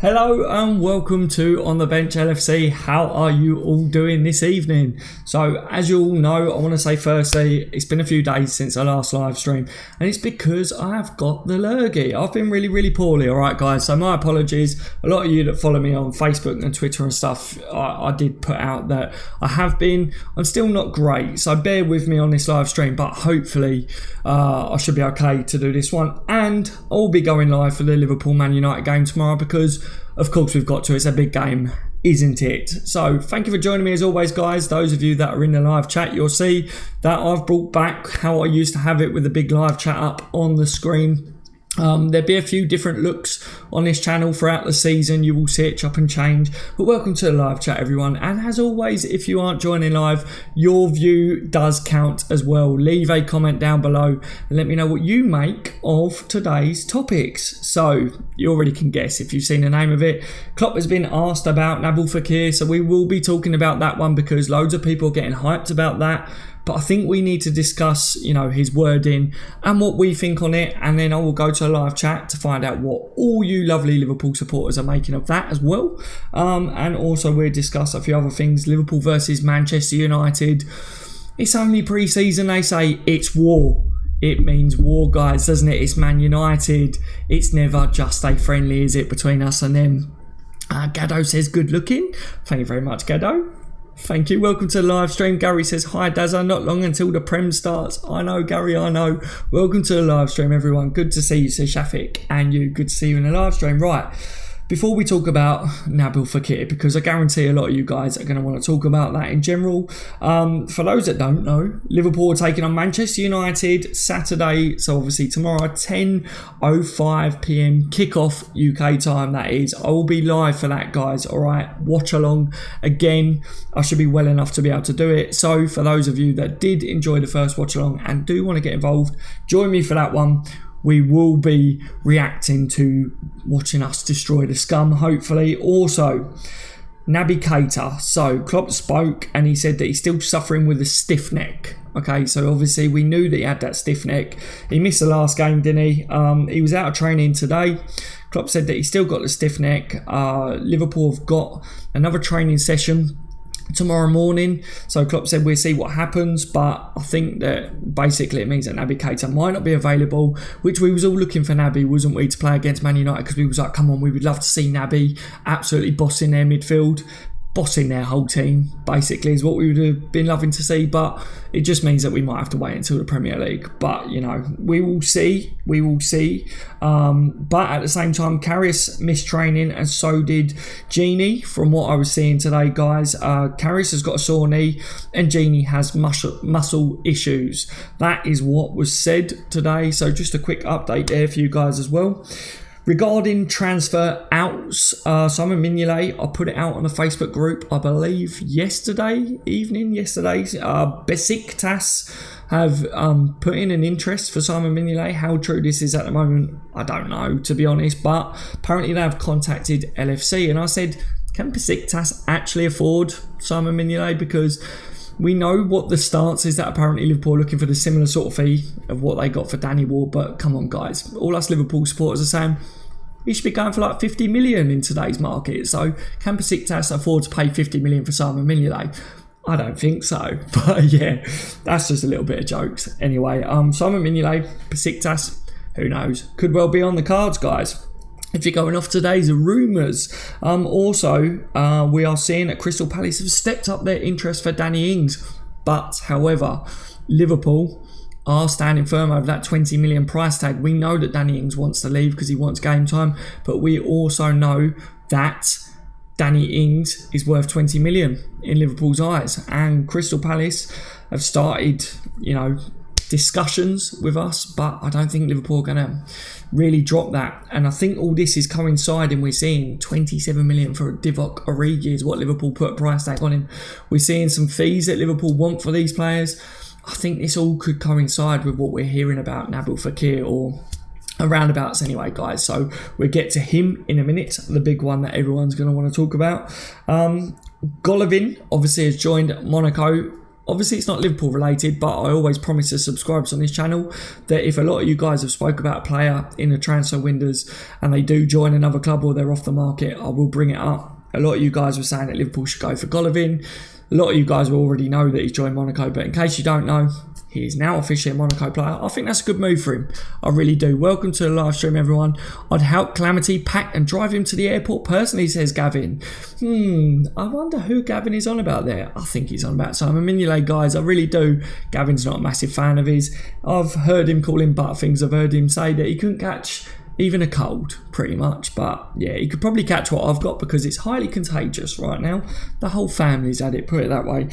Hello and welcome to On The Bench LFC. How are you all doing this evening? So as you all know, I want to say firstly, it's been a few days since our last live stream and it's because I've got the lurgy. I've been really poorly, alright guys, so my apologies. A lot of you that follow me on Facebook and Twitter and stuff, I did put out that I'm still not great, so bear with me on this live stream, but hopefully I should be okay to do this one, and I'll be going live for the Liverpool Man United game tomorrow because of course we've got to, it's a big game, isn't it? So thank you for joining me as always guys. Those of you that are in the live chat, you'll see that I've brought back how I used to have it with the big live chat up on the screen. There'll be a few different looks on this channel throughout the season. You will see it chop and change, but welcome to the live chat everyone, and as always, if you aren't joining live, your view does count as well. Leave a comment down below and let me know what you make of today's topics. So you already can guess if you've seen the name of it. Klopp has been asked about Nabil Fekir, so we will be talking about that one because loads of people are getting hyped about that. But I think we need to discuss, his wording and what we think on it. And then I will go to a live chat to find out what all you lovely Liverpool supporters are making of that as well. And also we'll discuss a few other things. Liverpool versus Manchester United. It's only pre-season. They say it's war. It means war, guys, doesn't it? It's Man United. It's never just a friendly, is it, between us and them? Gaddo says good looking. Thank you very much, Gaddo. Thank you. Welcome to the live stream. Gary says, hi Dazza, not long until the Prem starts. I know, Gary, I know. Welcome to the live stream, everyone. Good to see you, says Shafiq. And you, good to see you in the live stream. Right. Before we talk about Nabil Fekir, because I guarantee a lot of you guys are going to want to talk about that in general. For those that don't know, Liverpool are taking on Manchester United Saturday, so obviously tomorrow, 10:05 PM kickoff UK time, that is. I will be live for that, guys, all right? Watch along. Again, I should be well enough to be able to do it. So for those of you that did enjoy the first watch along and do want to get involved, join me for that one. We will be reacting to watching us destroy the scum, hopefully. Also, Naby Keita. So, Klopp spoke and he said that he's still suffering with a stiff neck. Okay, so obviously we knew that he had that stiff neck. He missed the last game, didn't he? He was out of training today. Klopp said that he's still got the stiff neck. Liverpool have got another training session tomorrow morning, so Klopp said we'll see what happens, but I think that basically it means that Naby Keita might not be available, which we was all looking for Naby, wasn't we, to play against Man United, because we was like, come on, we would love to see Naby absolutely bossing their midfield, bossing their whole team, basically, is what we would have been loving to see. But it just means that we might have to wait until the Premier League. But, we will see. But at the same time, Karius missed training and so did Genie, from what I was seeing today, guys. Karius has got a sore knee and Genie has muscle issues. That is what was said today. So just a quick update there for you guys as well. Regarding transfer outs, Simon Mignolet, I put it out on the Facebook group, I believe yesterday evening. Besiktas have put in an interest for Simon Mignolet. How true this is at the moment, I don't know, to be honest, but apparently they have contacted LFC, and I said, can Besiktas actually afford Simon Mignolet? Because we know what the stance is, that apparently Liverpool are looking for the similar sort of fee of what they got for Danny Ward. But come on, guys. All us Liverpool supporters are saying he should be going for like 50 million in today's market. So can Besiktas afford to pay 50 million for Simon Mignolet? I don't think so. But yeah, that's just a little bit of jokes. Anyway, Simon Mignolet, Besiktas, who knows? Could well be on the cards, guys, if you're going off today's rumours. Also, we are seeing that Crystal Palace have stepped up their interest for Danny Ings. But, however, Liverpool are standing firm over that 20 million price tag. We know that Danny Ings wants to leave because he wants game time. But we also know that Danny Ings is worth 20 million in Liverpool's eyes. And Crystal Palace have started, discussions with us, but I don't think Liverpool are going to really drop that. And I think all this is coinciding. We're seeing 27 million for Divock Origi is what Liverpool put a price tag on him. We're seeing some fees that Liverpool want for these players. I think this all could coincide with what we're hearing about Nabil Fekir, or around abouts anyway, guys. So we'll get to him in a minute, the big one that everyone's going to want to talk about. Golovin obviously has joined Monaco. obviously it's not Liverpool related, but I always promise to subscribers on this channel that if a lot of you guys have spoke about a player in the transfer windows and they do join another club or they're off the market, I will bring it up. A lot of you guys were saying that Liverpool should go for Golovin. A lot of you guys will already know that he's joined Monaco, but in case you don't know, he is now officially a Monaco player. I think that's a good move for him. I really do. Welcome to the live stream, everyone. I'd help Calamity pack and drive him to the airport personally, says Gavin. I wonder who Gavin is on about there. I think he's on about Simon Mignolet, guys. I really do. Gavin's not a massive fan of his. I've heard him call him butterfingers. I've heard him say that he couldn't catch even a cold, pretty much. But yeah, he could probably catch what I've got because it's highly contagious right now. The whole family's had it, put it that way.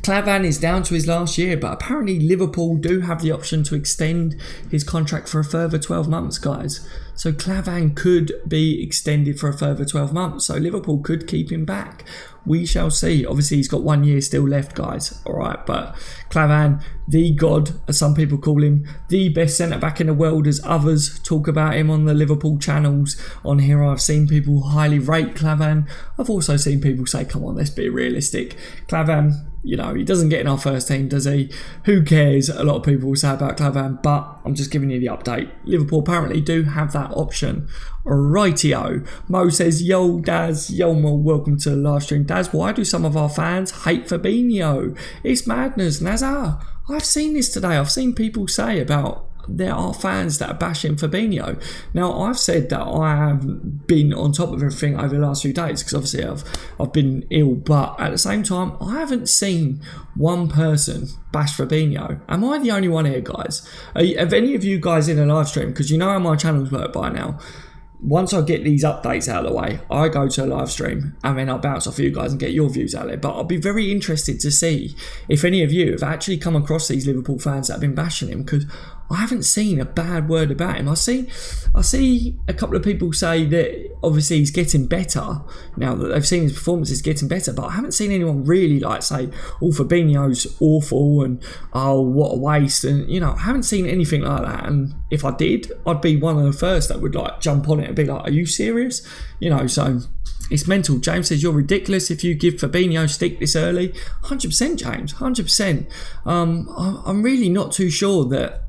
Clavan is down to his last year, but apparently Liverpool do have the option to extend his contract for a further 12 months, guys. So Clavan could be extended for a further 12 months. So Liverpool could keep him back. We shall see. Obviously, he's got 1 year still left, guys. All right, but Clavan, the god, as some people call him, the best centre-back in the world, as others talk about him on the Liverpool channels. On here, I've seen people highly rate Clavan. I've also seen people say, come on, let's be realistic. Clavan, you know, he doesn't get in our first team, does he? Who cares? A lot of people will say about Clavan, but I'm just giving you the update. Liverpool apparently do have that option. Rightio. Mo says, yo, Daz. Yo, Mo, welcome to the live stream. Daz, why do some of our fans hate Fabinho? It's madness. Nazar, I've seen this today. I've seen people say about there are fans that are bashing Fabinho. Now, I've said that I have been on top of everything over the last few days because obviously I've been ill, but at the same time, I haven't seen one person bash Fabinho. Am I the only one here, guys? Have any of you guys in a live stream? Because you know how my channels work by now. Once I get these updates out of the way, I go to a live stream and then I'll bounce off you guys and get your views out there. But I'll be very interested to see if any of you have actually come across these Liverpool fans that have been bashing him, because I haven't seen a bad word about him. I see a couple of people say that obviously he's getting better now that they've seen his performance is getting better, but I haven't seen anyone really like say, oh, Fabinho's awful and oh, what a waste, and you know, I haven't seen anything like that. And if I did, I'd be one of the first that would like jump on it and be like, are you serious? You know, so it's mental. James says, you're ridiculous if you give Fabinho stick this early. 100%, James, 100%. I'm really not too sure that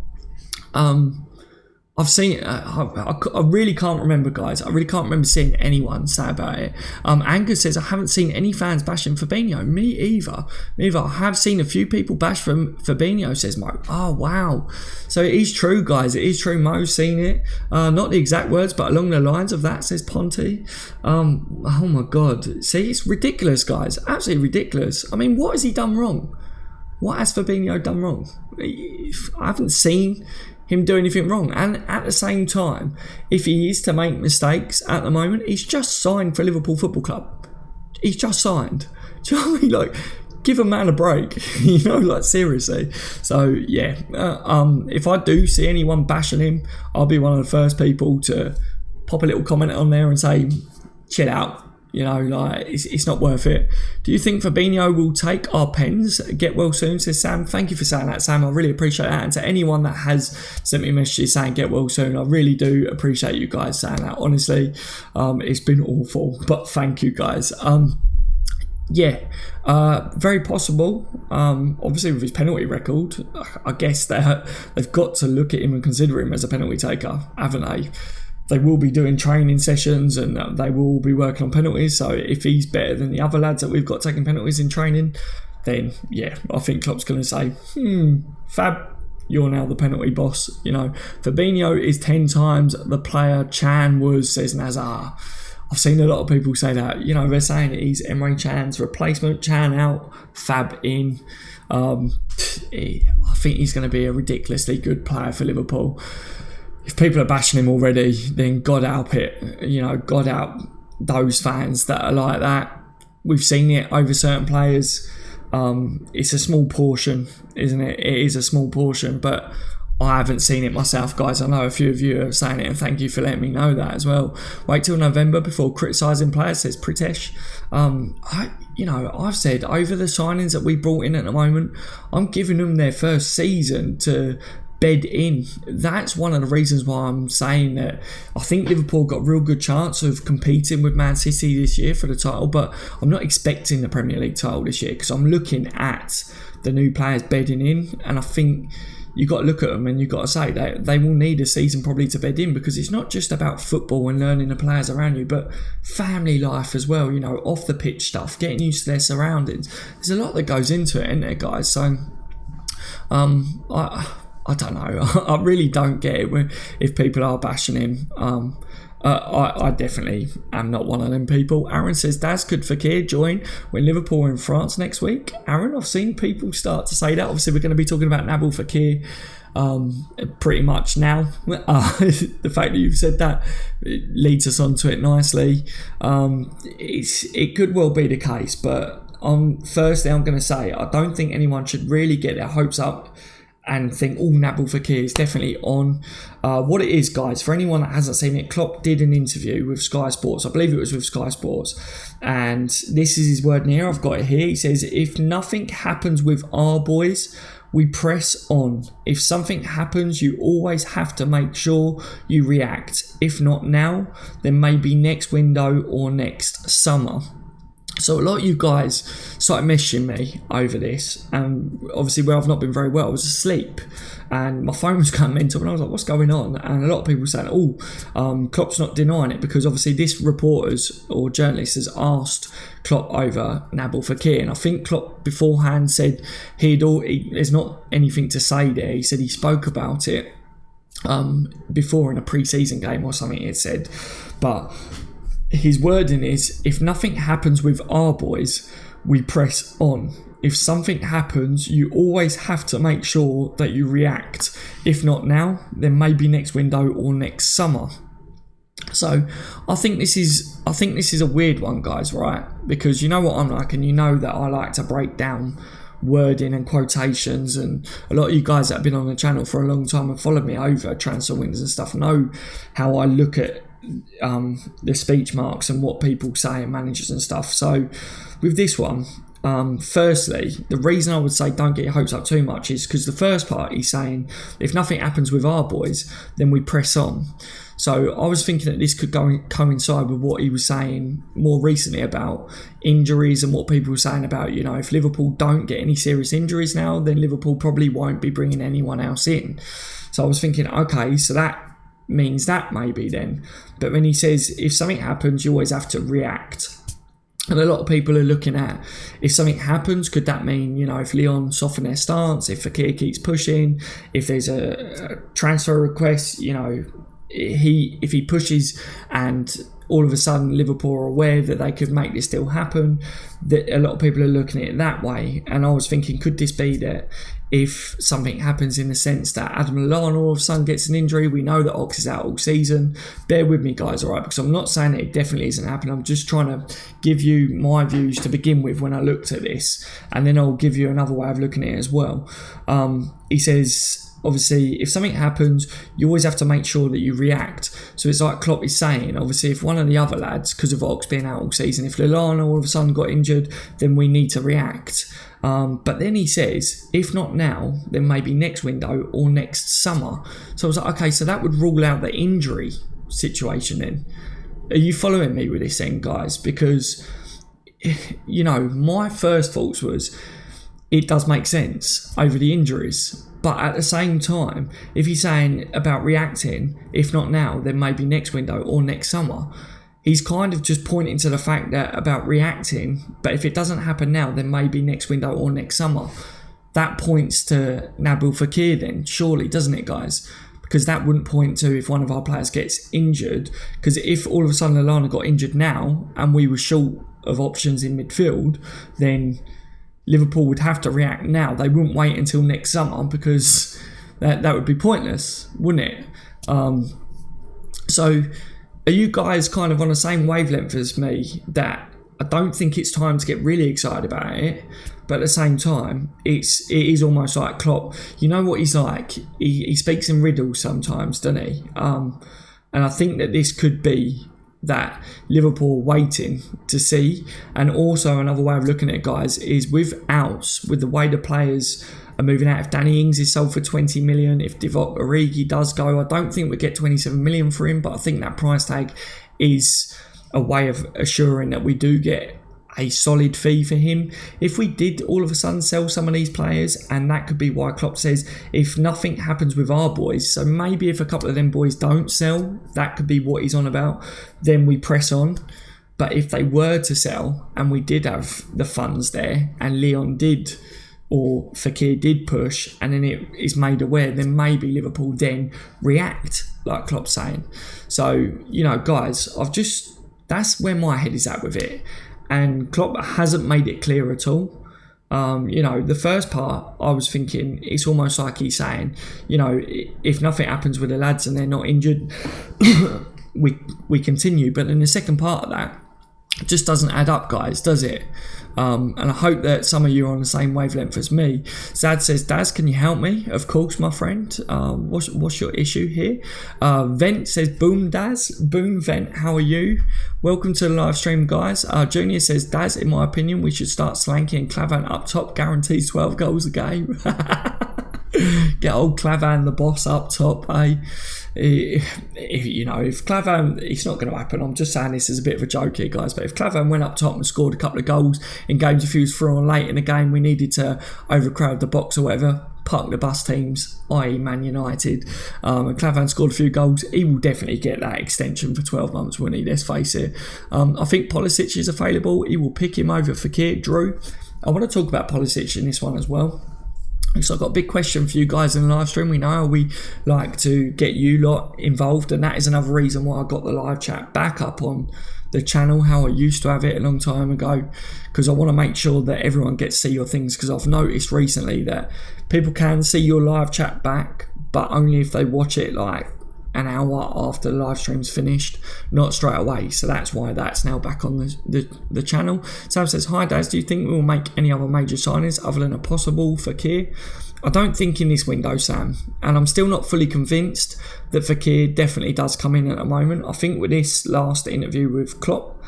I've seen I really can't remember, guys. I really can't remember seeing anyone say about it. Angus says, I haven't seen any fans bashing Fabinho. Me either. I have seen a few people bash from Fabinho, says Mo. Oh, wow. So it is true, guys. It is true. Mo's seen it. Not the exact words, but along the lines of that, says Ponty. Oh my God. See, it's ridiculous, guys. Absolutely ridiculous. I mean, what has he done wrong? What has Fabinho done wrong? I haven't seen him do anything wrong. And at the same time, if he is to make mistakes at the moment, he's just signed for Liverpool Football Club. He's just signed. Do you know what I mean? Like, give a man a break. You know, like, seriously. So, yeah. If I do see anyone bashing him, I'll be one of the first people to pop a little comment on there and say, chill out. You know, like, it's not worth it. Do you think Fabinho will take our pens? Get well soon, says Sam. Thank you for saying that, Sam. I really appreciate that. And to anyone that has sent me messages saying get well soon, I really do appreciate you guys saying that. Honestly, it's been awful, but thank you guys. Very possible. Obviously, with his penalty record, I guess they've got to look at him and consider him as a penalty taker, haven't they? They will be doing training sessions and they will be working on penalties. So if he's better than the other lads that we've got taking penalties in training, then yeah, I think Klopp's going to say, Fab, you're now the penalty boss. You know, Fabinho is 10 times the player Chan was, says Nazar. I've seen a lot of people say that. You know, they're saying he's Emre Can's replacement. Chan out, Fab in. I think he's going to be a ridiculously good player for Liverpool. If people are bashing him already, then God help it. You know, God help those fans that are like that. We've seen it over certain players. It's a small portion, isn't it? It is a small portion, but I haven't seen it myself, guys. I know a few of you are saying it, and thank you for letting me know that as well. Wait till November before criticising players, says Pritesh. I've said over the signings that we brought in at the moment, I'm giving them their first season to bed in. That's one of the reasons why I'm saying that I think Liverpool got a real good chance of competing with Man City this year for the title, but I'm not expecting the Premier League title this year because I'm looking at the new players bedding in, and I think you've got to look at them and you've got to say they will need a season probably to bed in, because it's not just about football and learning the players around you, but family life as well, off the pitch stuff, getting used to their surroundings. There's a lot that goes into it, isn't there, guys? So I don't know. I really don't get it if people are bashing him. I definitely am not one of them people. Aaron says, could Fekir join when Liverpool are in France next week? Aaron, I've seen people start to say that. Obviously, we're going to be talking about Nabil Fekir pretty much now. The fact that you've said that, it leads us on to it nicely. It could well be the case, but firstly, I'm going to say I don't think anyone should really get their hopes up and think, Nabil Fekir is definitely on. What it is, guys, for anyone that hasn't seen it, Klopp did an interview with Sky Sports. I believe it was with Sky Sports. And this is his word in here. I've got it here. He says, if nothing happens with our boys, we press on. If something happens, you always have to make sure you react. If not now, then maybe next window or next summer. So a lot of you guys started messaging me over this, and obviously where I've not been very well, I was asleep and my phone was going mental and I was like, what's going on? And a lot of people were saying, Klopp's not denying it, because obviously this reporters or journalist has asked Klopp over Nabil Fekir, and I think Klopp beforehand said there's not anything to say there. He said he spoke about it before in a pre-season game or something, it said, but his wording is, if nothing happens with our boys, we press on. If something happens, you always have to make sure that you react. If not now, then maybe next window or next summer. So I think this is a weird one, guys, right? Because you know what I'm like, and you know that I like to break down wording and quotations, and a lot of you guys that have been on the channel for a long time and followed me over transfer windows and stuff know how I look at the speech marks and what people say and managers and stuff. So with this one, firstly, the reason I would say don't get your hopes up too much is because the first part he's saying, if nothing happens with our boys, then we press on. So I was thinking that this could coincide with what he was saying more recently about injuries and what people were saying about, if Liverpool don't get any serious injuries now, then Liverpool probably won't be bringing anyone else in. So I was thinking, okay, so that means that maybe then. But when he says, if something happens, you always have to react. And a lot of people are looking at, if something happens, could that mean, if Lyon soften their stance, if Fekir keeps pushing, if there's a transfer request, if he pushes and all of a sudden Liverpool are aware that they could make this deal happen, that a lot of people are looking at it that way. And I was thinking, could this be that if something happens in the sense that Adam Lallana all of a sudden gets an injury, we know that Ox is out all season. Bear with me, guys, all right? Because I'm not saying that it definitely isn't happening. I'm just trying to give you my views to begin with when I looked at this, and then I'll give you another way of looking at it as well. He says, obviously, if something happens, you always have to make sure that you react. So it's like Klopp is saying, obviously, if one of the other lads, because of Ox being out all season, if Lallana all of a sudden got injured, then we need to react. But then he says, if not now, then maybe next window or next summer. So I was like, okay, so that would rule out the injury situation then. Are you following me with this then, guys? Because, my first thoughts was, it does make sense over the injuries. But at the same time, if he's saying about reacting, if not now, then maybe next window or next summer, he's kind of just pointing to the fact that about reacting, but if it doesn't happen now, then maybe next window or next summer. That points to Nabil Fekir then, surely, doesn't it, guys? Because that wouldn't point to if one of our players gets injured. Because if all of a sudden Lallana got injured now and we were short of options in midfield, then Liverpool would have to react now. They wouldn't wait until next summer, because that would be pointless, wouldn't it? So are you guys kind of on the same wavelength as me, that I don't think it's time to get really excited about it, but at the same time, it is almost like Klopp. You know what he's like? He speaks in riddles sometimes, doesn't he? And I think that this could be that Liverpool waiting to see. And also another way of looking at it, guys, is with outs, with the way the players are moving out. If Danny Ings is sold for 20 million, if Divock Origi does go, I don't think we get 27 million for him, but I think that price tag is a way of assuring that we do get a solid fee for him. If we did all of a sudden sell some of these players, and that could be why Klopp says if nothing happens with our boys, so maybe if a couple of them boys don't sell, that could be what he's on about, then we press on. But if they were to sell and we did have the funds there and Leon did or Fekir did push and then it is made aware, then maybe Liverpool then react like Klopp's saying. So, you know, guys, that's where my head is at with it. And Klopp hasn't made it clear at all. You know, the first part, I was thinking, it's almost like he's saying, you know, if nothing happens with the lads and they're not injured, we continue. But then the second part of that just doesn't add up, guys, does it? And I hope that some of you are on the same wavelength as me. Zad says, Daz, can you help me? Of course, my friend. What's your issue here? Vent says, boom, Daz. Boom, Vent, how are you? Welcome to the live stream, guys. Junior says, Daz, in my opinion, we should start slanking Clavan up top, guarantees 12 goals a game. Get old Clavan, the boss, up top, eh? You know, if Clavan, it's not going to happen. I'm just saying this as a bit of a joke here, guys. But if Clavan went up top and scored a couple of goals in games if he was through on late in the game, we needed to overcrowd the box or whatever, park the bus teams, i.e. Man United, and Clavan scored a few goals, he will definitely get that extension for 12 months, won't he? Let's face it. I think Pulisic is available. He will pick him over Fekir. Drew, I want to talk about Pulisic in this one as well. So I've got a big question for you guys in the live stream. We know how we like to get you lot involved, and that is another reason why I got the live chat back up on the channel, how I used to have it a long time ago, because I want to make sure that everyone gets to see your things, because I've noticed recently that people can see your live chat back, but only if they watch it like an hour after the live stream's finished, not straight away. So that's why that's now back on the channel. Sam says, hi Daz, do you think we will make any other major signings other than a possible Fekir? I don't think in this window, Sam, and I'm still not fully convinced that Fekir definitely does come in at the moment. I think with this last interview with Klopp,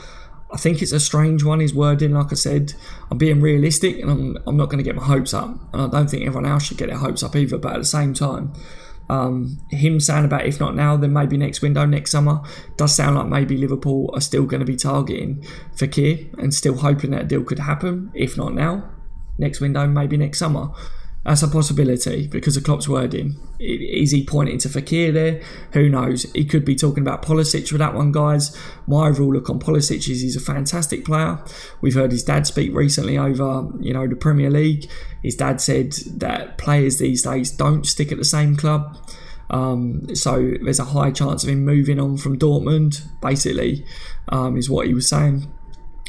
I think it's a strange one, his wording. Like I said, I'm being realistic and I'm not going to get my hopes up, and I don't think everyone else should get their hopes up either. But at the same time, him saying about if not now, then maybe next window, next summer, does sound like maybe Liverpool are still going to be targeting Fekir and still hoping that a deal could happen. If not now, next window, maybe next summer. That's a possibility because of Klopp's wording. Is he pointing to Fekir there? Who knows? He could be talking about Pulisic with that one, guys. My overall look on Pulisic is he's a fantastic player. We've heard his dad speak recently over, you know, the Premier League. His dad said that players these days don't stick at the same club. So there's a high chance of him moving on from Dortmund, basically, is what he was saying.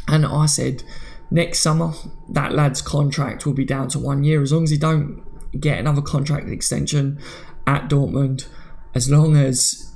And I said, next summer, that lad's contract will be down to 1 year. As long as he don't get another contract extension at Dortmund, as long as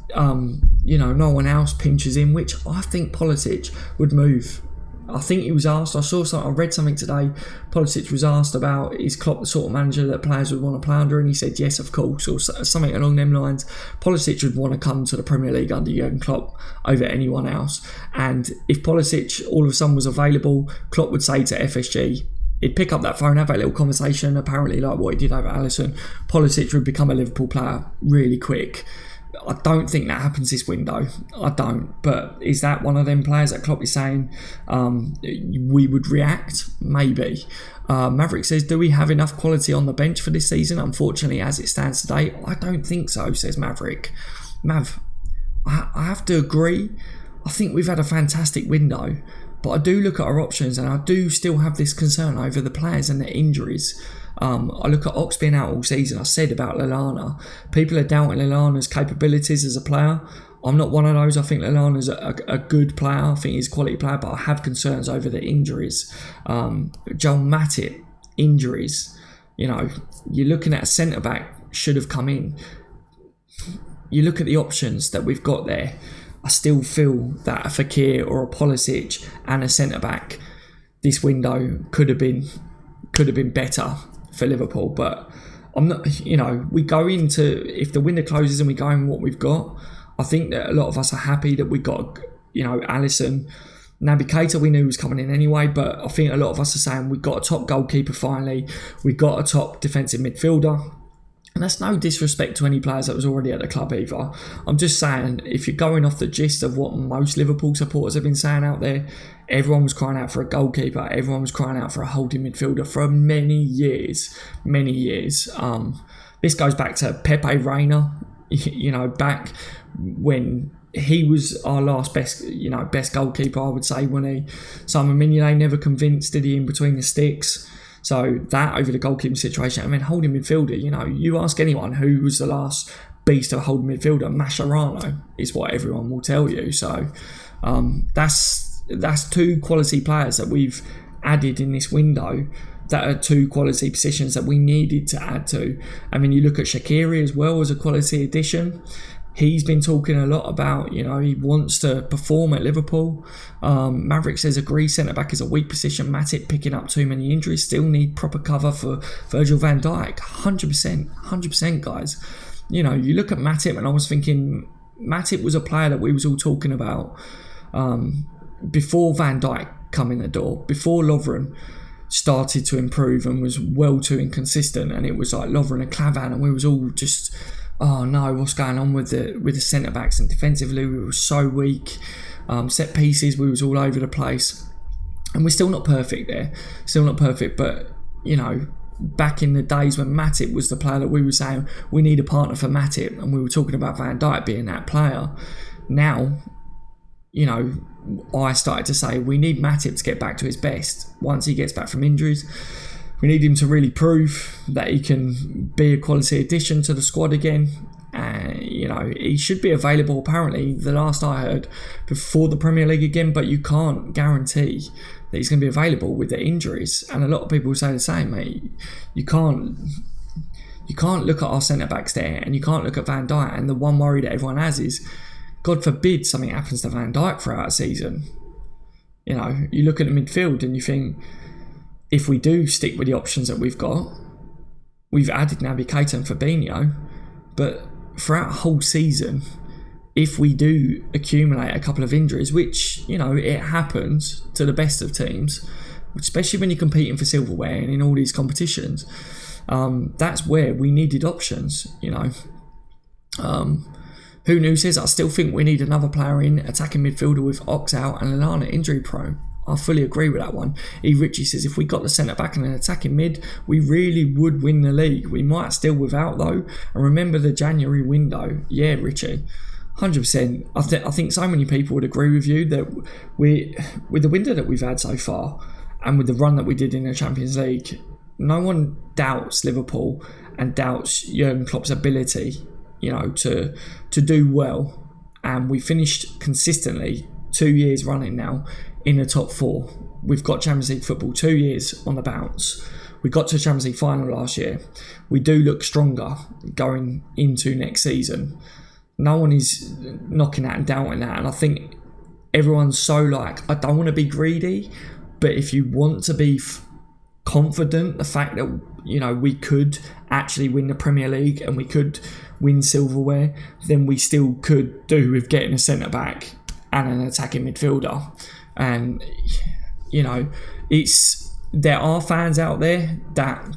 you know, no one else pinches him, which I think Pulisic would move. I think he was asked, I read something today, Pulisic was asked about, is Klopp the sort of manager that players would want to play under, and he said yes, of course, or something along them lines. Pulisic would want to come to the Premier League under Jurgen Klopp over anyone else. And if Pulisic all of a sudden was available, Klopp would say to FSG, he'd pick up that phone, have a little conversation, apparently like what he did over Alisson. Pulisic would become a Liverpool player really quick. I don't think that happens this window. I don't. But is that one of them players that Klopp is saying we would react? Maybe. Maverick says, do we have enough quality on the bench for this season? Unfortunately, as it stands today, I don't think so, says Maverick. Mav, I have to agree. I think we've had a fantastic window. But I do look at our options and I do still have this concern over the players and their injuries. I look at Ox being out all season. I said about Lallana. People are doubting Lallana's capabilities as a player. I'm not one of those. I think Lallana's a good player. I think he's a quality player, but I have concerns over the injuries. Joel Matip, injuries. You know, you're looking at a centre-back, should have come in. You look at the options that we've got there. I still feel that a Fekir or a Pulisic and a centre-back this window could have been better for Liverpool, but I'm not, you know, we go into, if the window closes and we go in what we've got, I think that a lot of us are happy that we got, you know, Alisson, Naby Keita we knew was coming in anyway, but I think a lot of us are saying we got a top goalkeeper finally, we got a top defensive midfielder. And that's no disrespect to any players that was already at the club either. I'm just saying, if you're going off the gist of what most Liverpool supporters have been saying out there, everyone was crying out for a goalkeeper, everyone was crying out for a holding midfielder for many years. This goes back to Pepe Reina, back when he was our last best goalkeeper, I would say, when Simon Mignolet never convinced, did he, in between the sticks? So that over the goalkeeping situation. I mean, holding midfielder, you ask anyone who was the last beast of a holding midfielder, Mascherano is what everyone will tell you. So that's two quality players that we've added in this window that are two quality positions that we needed to add to. I mean, you look at Shaqiri as well as a quality addition. He's been talking a lot about, he wants to perform at Liverpool. Maverick says, agree, centre-back is a weak position. Matip picking up too many injuries. Still need proper cover for Virgil van Dijk. 100%, guys. You look at Matip, and I was thinking, Matip was a player that we was all talking about before Van Dijk come in the door, before Lovren started to improve and was well too inconsistent. And it was like Lovren and Clavan, and we was all just... oh no, what's going on with the centre-backs? And defensively we were so weak. Set pieces, we was all over the place. And we're still not perfect there. But, back in the days when Matip was the player that we were saying, we need a partner for Matip, and we were talking about Van Dijk being that player. Now, I started to say we need Matip to get back to his best once he gets back from injuries. We need him to really prove that he can be a quality addition to the squad again. He should be available, apparently, the last I heard, before the Premier League again, but you can't guarantee that he's going to be available with the injuries. And a lot of people say the same, mate. You can't look at our centre-backs there, and you can't look at Van Dijk, and the one worry that everyone has is, God forbid something happens to Van Dijk throughout a season. You look at the midfield and you think, if we do stick with the options that we've got, we've added Naby Keita and Fabinho, but throughout a whole season, if we do accumulate a couple of injuries, which, it happens to the best of teams, especially when you're competing for silverware and in all these competitions, that's where we needed options, Who Knew says, I still think we need another player in, attacking midfielder with Ox out and Lallana injury prone. I fully agree with that one. E. Richie says, if we got the centre-back and an attacking mid, we really would win the league. We might still without, though. And remember the January window. Yeah, Richie. 100%. I think so many people would agree with you that with the window that we've had so far, and with the run that we did in the Champions League, no one doubts Liverpool and doubts Jurgen Klopp's ability, to do well. And we finished consistently 2 years running now in the top four. We've got Champions League football 2 years on the bounce. We got to the Champions League final last year. We do look stronger going into next season. No one is knocking that and doubting that. And I think everyone's so I don't want to be greedy, but if you want to be confident, the fact that, we could actually win the Premier League and we could win silverware, then we still could do with getting a centre-back and an attacking midfielder. And there are fans out there that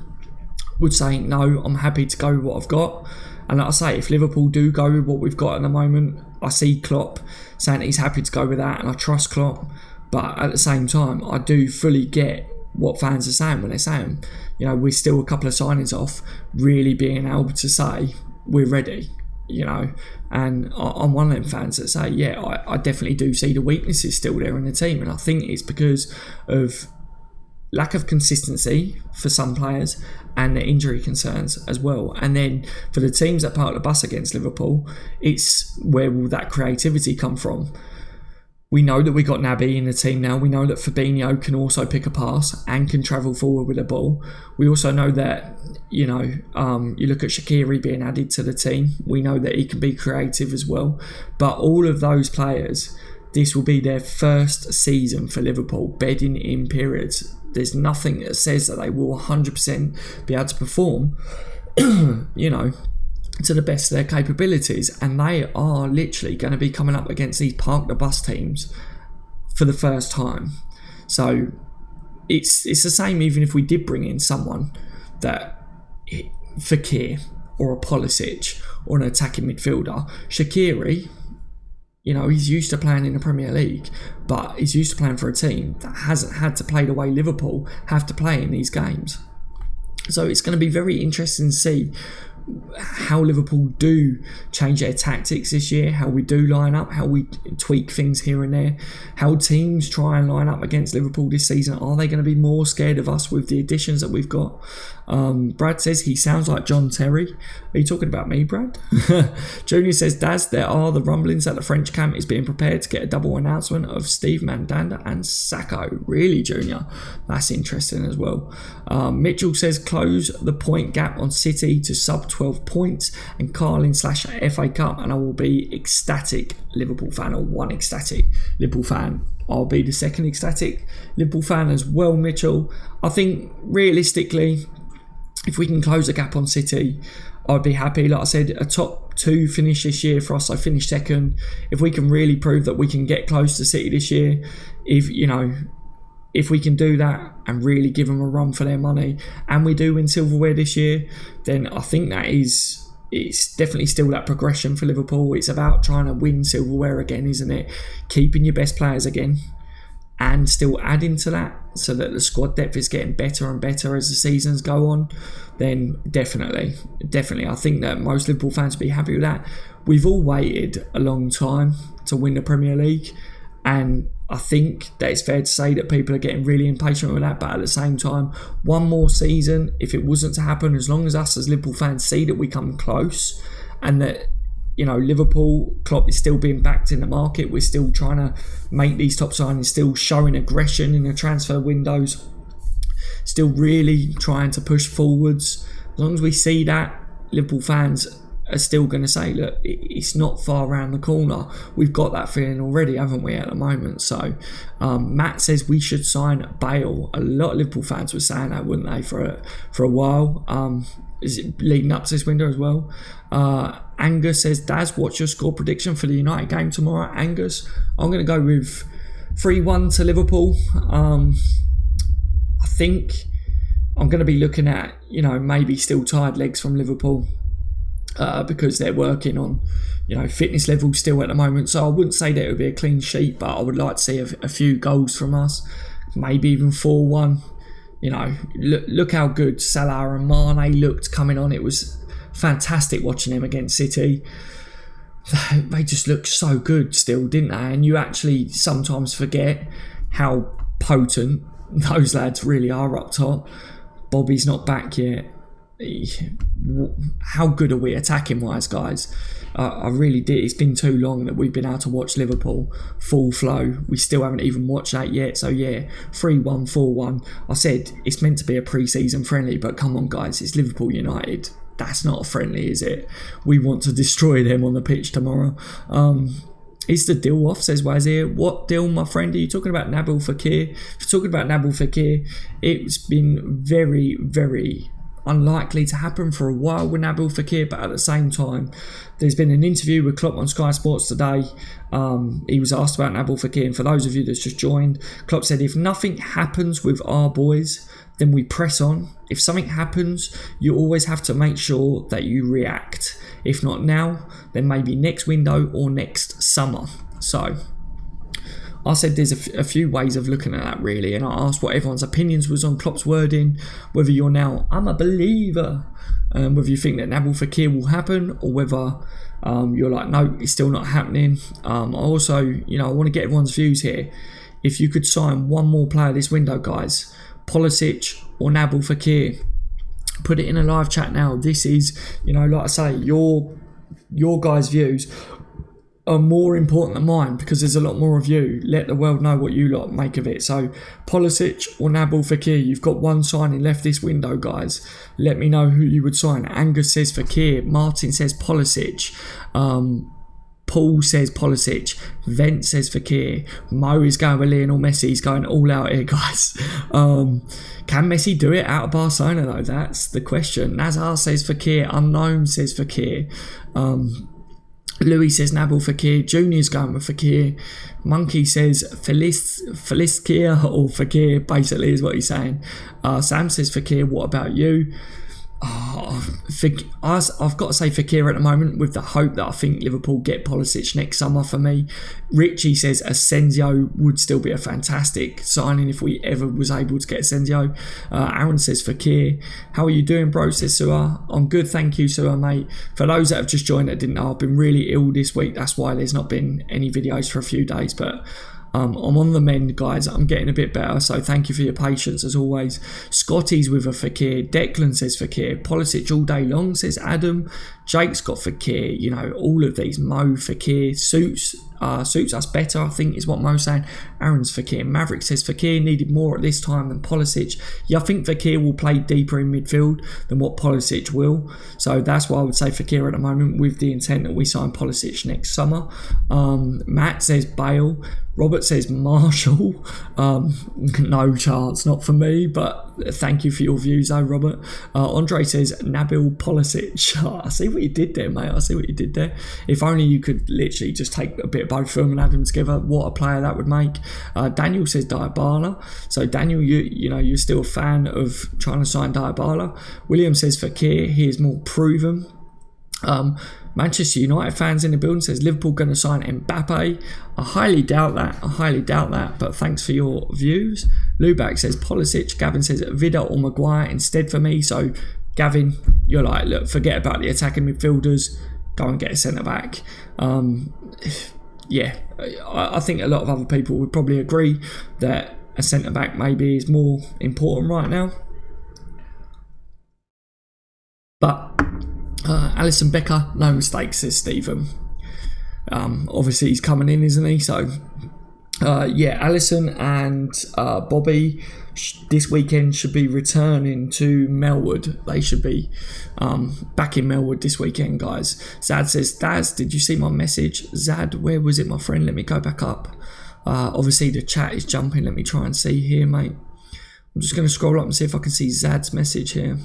would say, no, I'm happy to go with what I've got. And like I say, if Liverpool do go with what we've got at the moment, I see Klopp saying that he's happy to go with that, and I trust Klopp. But at the same time, I do fully get what fans are saying when they're saying, we're still a couple of signings off really being able to say we're ready. And I'm one of them fans that say, yeah, I definitely do see the weaknesses still there in the team, and I think it's because of lack of consistency for some players and the injury concerns as well. And then for the teams that park the bus against Liverpool, it's where will that creativity come from? We know that we got Naby in the team now. We know that Fabinho can also pick a pass and can travel forward with a ball. We also know that, you look at Shaqiri being added to the team. We know that he can be creative as well. But all of those players, this will be their first season for Liverpool, bedding in periods. There's nothing that says that they will 100% be able to perform, to the best of their capabilities, and they are literally going to be coming up against these park the bus teams for the first time. So it's the same even if we did bring in someone that Fekir or a Pulisic or an attacking midfielder. Shaqiri, you know, he's used to playing in the Premier League, but he's used to playing for a team that hasn't had to play the way Liverpool have to play in these games. So it's going to be very interesting to see how Liverpool do change their tactics this year, how we do line up, how we tweak things here and there, how teams try and line up against Liverpool this season. Are they going to be more scared of us with the additions that we've got? Brad says he sounds like John Terry. Are you talking about me, Brad? Junior says, Daz, there are the rumblings that the French camp is being prepared to get a double announcement of Steve Mandanda and Sacco. Really, Junior? That's interesting as well. Mitchell says, close the point gap on City to sub 12 points and Carling/FA Cup, and I will be ecstatic Liverpool fan, or one ecstatic Liverpool fan. I'll be the second ecstatic Liverpool fan as well, Mitchell. I think realistically, if we can close the gap on City, I'd be happy. Like I said, a top 2 finish this year for us. I finished second. If we can really prove that we can get close to City this year, if we can do that and really give them a run for their money, and we do win silverware this year, then I think it's definitely still that progression for Liverpool. It's about trying to win silverware again, isn't it? Keeping your best players again and still adding to that so that the squad depth is getting better and better as the seasons go on. Then definitely, I think that most Liverpool fans will be happy with that. We've all waited a long time to win the Premier League, and I think that it's fair to say that people are getting really impatient with that, but at the same time, one more season, if it wasn't to happen, as long as us as Liverpool fans see that we come close and that, you know, Liverpool, Klopp is still being backed in the market, we're still trying to make these top signings, still showing aggression in the transfer windows, still really trying to push forwards. As long as we see that, Liverpool fans are still going to say, look, it's not far around the corner. We've got that feeling already, haven't we, at the moment? So Matt says we should sign Bale. A lot of Liverpool fans were saying that, wouldn't they, for a while? Is it leading up to this window as well? Angus says, Daz, what's your score prediction for the United game tomorrow? Angus, I'm going to go with 3-1 to Liverpool. I think I'm going to be looking at, you know, maybe still tired legs from Liverpool. Because they're working on, you know, fitness levels still at the moment. So I wouldn't say that it would be a clean sheet, but I would like to see a few goals from us, maybe even 4-1. You know, look how good Salah and Mane looked coming on. It was fantastic watching them against City. They just looked so good still, didn't they? And you actually sometimes forget how potent those lads really are up top. Bobby's not back yet. How good are we attacking wise, guys? I really did. It's been too long that we've been able to watch Liverpool full flow. We still haven't even watched that yet. So yeah, 3-1, 4-1. I said it's meant to be a pre-season friendly, but come on, guys, it's Liverpool United. That's not a friendly, is it? We want to destroy them on the pitch tomorrow. Is the deal off, says Wazir. What deal, my friend? Are you talking about Nabil Fekir? If you're talking about Nabil Fekir, it's been very, very unlikely to happen for a while with Nabil Fekir, but at the same time, there's been an interview with Klopp on Sky Sports today. He was asked about Nabil Fekir, and for those of you that's just joined, Klopp said, if nothing happens with our boys, then we press on. If something happens, you always have to make sure that you react. If not now, then maybe next window or next summer. So I said there's a few ways of looking at that, really, and I asked what everyone's opinions was on Klopp's wording, whether you're now, I'm a believer, whether you think that Nabil Fekir will happen, or whether you're like, no, it's still not happening. I also, you know, I want to get everyone's views here. If you could sign one more player this window, guys, Pulisic or Nabil Fekir, put it in a live chat now. This is, you know, like I say, your guys' views are more important than mine because there's a lot more of you. Let the world know what you lot make of it. So Pulisic or Nabil Fekir, you've got one signing left this window, guys. Let me know who you would sign. Angus says Fekir, Martin says Pulisic, Paul says Pulisic, Vent says Fekir, Mo is going with Lionel Messi. He's going all out here, guys. Can Messi do it out of Barcelona though? That's the question. Nazar says Fekir, Unknown says Fekir. Louis says Nabil Fekir. Junior's going with Fekir. Monkey says Feliskir or Fekir, basically is what he's saying. Sam says Fekir. What about you? I've got to say Fekir at the moment, with the hope that I think Liverpool get Pulisic next summer for me. Richie says Asensio would still be a fantastic signing if we ever was able to get Asensio. Aaron says Fekir. How are you doing, bro? Says Suha. I'm good, thank you, Suha, mate. For those that have just joined that didn't know, I've been really ill this week. That's why there's not been any videos for a few days, but I'm on the mend, guys. I'm getting a bit better, so thank you for your patience as always. Scotty's with a Fekir. Declan says Fekir. Pulisic all day long, says Adam. Jake's got Fekir. You know, all of these. Mo, Fekir suits us better, I think is what Mo's saying. Aaron's Fekir. Maverick says Fekir needed more at this time than Pulisic. Yeah, I think Fekir will play deeper in midfield than what Pulisic will. So that's why I would say Fekir at the moment, with the intent that we sign Pulisic next summer. Matt says Bale. Robert says Marshall. No chance, not for me, but thank you for your views though, Robert. Andre says Nabil Pulisic. I see what you did there, mate. I see what you did there. If only you could literally just take a bit of both of them and add them together. What a player that would make. Daniel says Dybala. So Daniel, you're still a fan of trying to sign Dybala. William says Fekir. He is more proven. Manchester United fans in the building says Liverpool going to sign Mbappe. I highly doubt that, but thanks for your views. Lubac says Pulisic. Gavin says Vida or Maguire instead for me. So Gavin, you're like, look, forget about the attacking midfielders, go and get a centre back. Yeah, I think a lot of other people would probably agree that a centre back maybe is more important right now. But Alisson Becker, no mistake, says Stephen. Obviously he's coming in, isn't he? So yeah, Alisson and Bobby this weekend should be returning to Melwood. They should be back in Melwood this weekend, guys. Zad says, Daz, did you see my message? Zad, where was it, my friend? Let me go back up. Obviously the chat is jumping. Let me try and see here, mate. I'm just going to scroll up and see if I can see Zad's message here.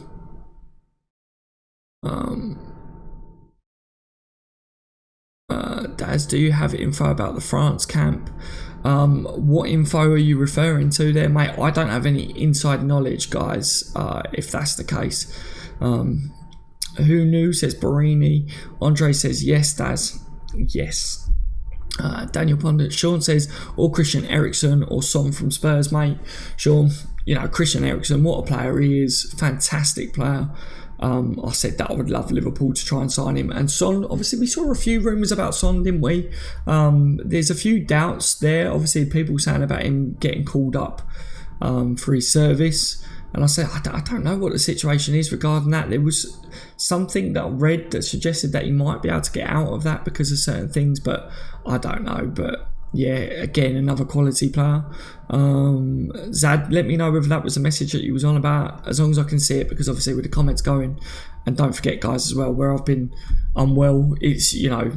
Daz, do you have info about the France camp? What info are you referring to there, mate? I don't have any inside knowledge, guys, if that's the case. Who knew, says Barini. Andre says yes, Daz. Yes. Daniel Pondit. Sean says or Christian Eriksen or Son from Spurs, mate. Sean, Christian Eriksen, what a player he is. Fantastic player. I said that I would love Liverpool to try and sign him. And Son, obviously we saw a few rumours about Son, didn't we? There's a few doubts there. Obviously people saying about him getting called up for his service. And I said, I don't know what the situation is regarding that. There was something that I read that suggested that he might be able to get out of that because of certain things, but I don't know. But yeah, again, another quality player. Zad, let me know whether that was a message that you was on about, as long as I can see it, because obviously with the comments going. And don't forget, guys, as well, where I've been unwell, it's,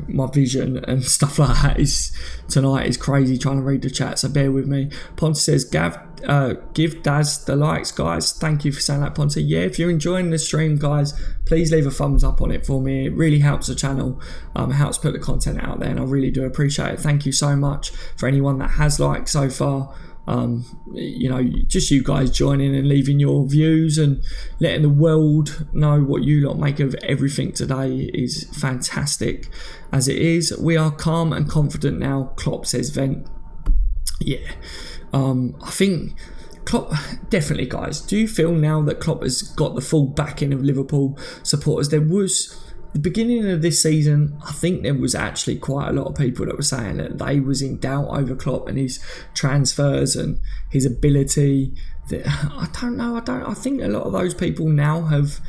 my vision and stuff like that tonight is crazy trying to read the chat, so bear with me. Ponte says, give Daz the likes, guys. Thank you for saying that, Ponte. Yeah, if you're enjoying the stream, guys, please leave a thumbs up on it for me. It really helps the channel, helps put the content out there, and I really do appreciate it. Thank you so much for anyone that has liked so far. Just you guys joining and leaving your views and letting the world know what you lot make of everything today is fantastic. As it is, we are calm and confident now, Klopp says Vent. Yeah, I think Klopp, definitely, guys. Do you feel now that Klopp has got the full backing of Liverpool supporters? There was the beginning of this season, I think there was actually quite a lot of people that were saying that they was in doubt over Klopp and his transfers and his ability. I don't know. I think a lot of those people now have.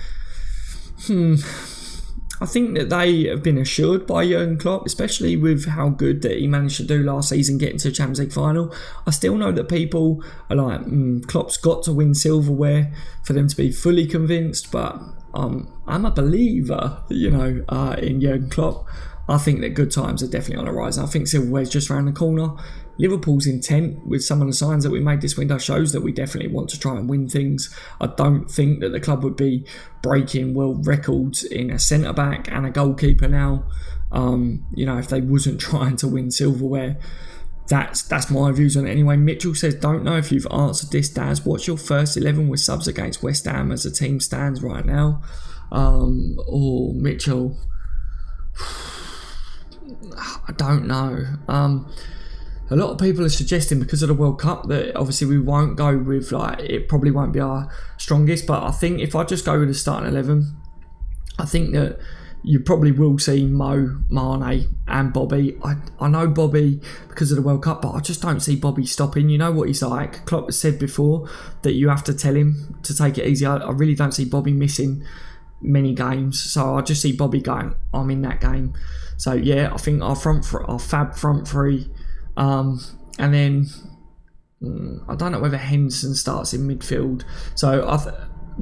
I think that they have been assured by Jurgen Klopp, especially with how good that he managed to do last season, getting to the Champions League final. I still know that people are like, Klopp's got to win silverware for them to be fully convinced, but I'm a believer, in Jurgen Klopp. I think that good times are definitely on the rise. I think silverware's just around the corner. Liverpool's intent with some of the signs that we made this window shows that we definitely want to try and win things. I don't think that the club would be breaking world records in a centre-back and a goalkeeper now if they wasn't trying to win silverware. That's my views on it anyway. Mitchell says, don't know if you've answered this, Daz. What's your first 11 with subs against West Ham as the team stands right now? Or Mitchell, I don't know. A lot of people are suggesting because of the World Cup that obviously we won't go with, it probably won't be our strongest, but I think if I just go with the starting 11, I think that you probably will see Mo, Mane and Bobby. I know Bobby because of the World Cup, but I just don't see Bobby stopping. You know what he's like. Klopp has said before that you have to tell him to take it easy. I really don't see Bobby missing many games. So I just see Bobby going, I'm in that game. So yeah, I think our fab front three. And then I don't know whether Henderson starts in midfield. So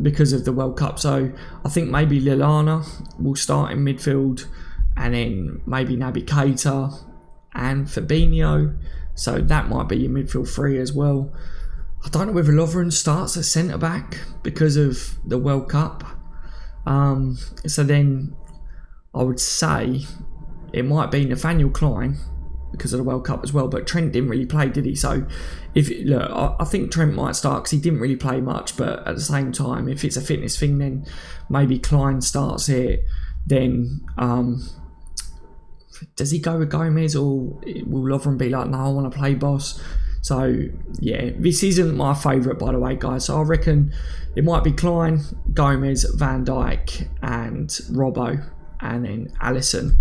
because of the World Cup. So I think maybe Lallana will start in midfield, and then maybe Naby Keita and Fabinho. So that might be your midfield three as well. I don't know whether Lovren starts at centre-back because of the World Cup. So then I would say it might be Nathaniel Klein because of the World Cup as well, but Trent didn't really play, did he? So I think Trent might start because he didn't really play much, but at the same time, if it's a fitness thing, then maybe Klein starts here. Then does he go with Gomez, or will Lovren be like, no, I want to play boss? So yeah, this isn't my favourite, by the way, guys. So I reckon it might be Klein, Gomez, Van Dijk and Robbo, and then Alisson.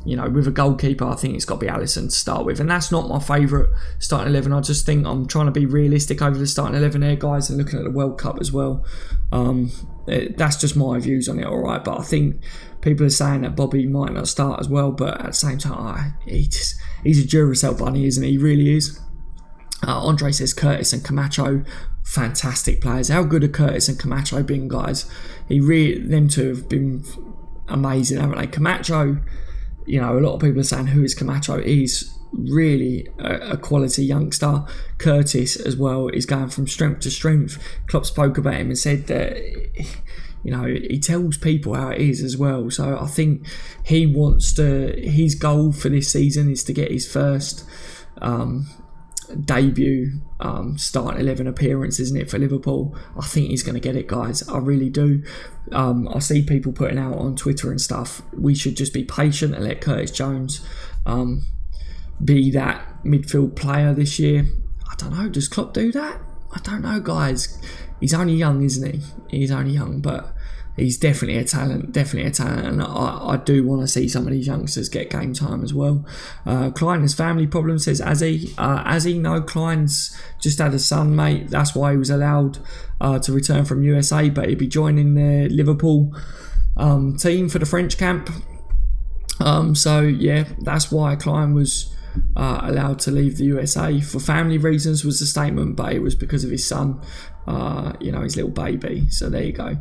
With a goalkeeper, I think it's got to be Alisson to start with. And that's not my favourite starting 11. I just think I'm trying to be realistic over the starting 11 there, guys, and looking at the World Cup as well. That's just my views on it, all right? But I think people are saying that Bobby might not start as well, but at the same time, he's a Duracell bunny, isn't he? He really is. Andre says Curtis and Camacho, fantastic players. How good have Curtis and Camacho been, guys? Them two have been amazing, haven't they? Camacho, a lot of people are saying, who is Camacho? He's really a quality youngster. Curtis as well is going from strength to strength. Klopp spoke about him and said that he tells people how it is as well. So I think his goal for this season is to get his first debut starting 11 appearance, isn't it, for Liverpool? I think he's going to get it, guys. I really do. I see people putting out on Twitter and stuff, we should just be patient and let Curtis Jones be that midfield player this year. I don't know, does Klopp do that? I don't know, guys. He's only young, isn't he? He's only young, but he's definitely a talent, and I do want to see some of these youngsters get game time as well. Klein has family problems, says Azzy. No, Klein's just had a son, mate. That's why he was allowed to return from USA, but he'll be joining the Liverpool team for the French camp. So yeah, that's why Klein was allowed to leave the USA for family reasons, was the statement, but it was because of his son, his little baby. So there you go.